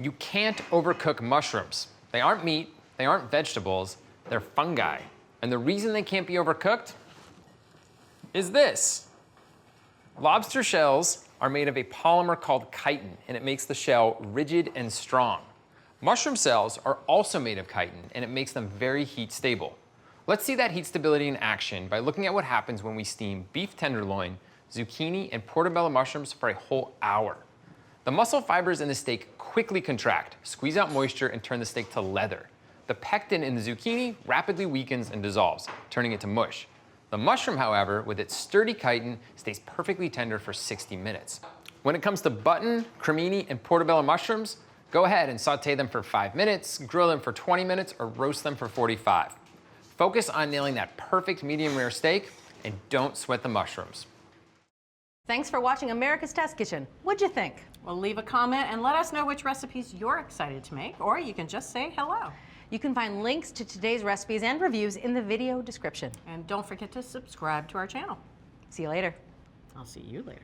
You can't overcook mushrooms. They aren't meat, they aren't vegetables, they're fungi. And the reason they can't be overcooked is this. Lobster shells are made of a polymer called chitin, and it makes the shell rigid and strong. Mushroom cells are also made of chitin, and it makes them very heat stable. Let's see that heat stability in action by looking at what happens when we steam beef tenderloin, zucchini, and portobello mushrooms for a whole hour. The muscle fibers in the steak quickly contract, squeeze out moisture, and turn the steak to leather. The pectin in the zucchini rapidly weakens and dissolves, turning it to mush. The mushroom, however, with its sturdy chitin, stays perfectly tender for 60 minutes. When it comes to button, cremini, and portobello mushrooms, go ahead and saute them for 5 minutes, grill them for 20 minutes, or roast them for 45. Focus on nailing that perfect medium rare steak, and don't sweat the mushrooms. Thanks for watching America's Test Kitchen. What'd you think? Well, leave a comment and let us know which recipes you're excited to make, or you can just say hello. You can find links to today's recipes and reviews in the video description. And don't forget to subscribe to our channel. See you later. I'll see you later.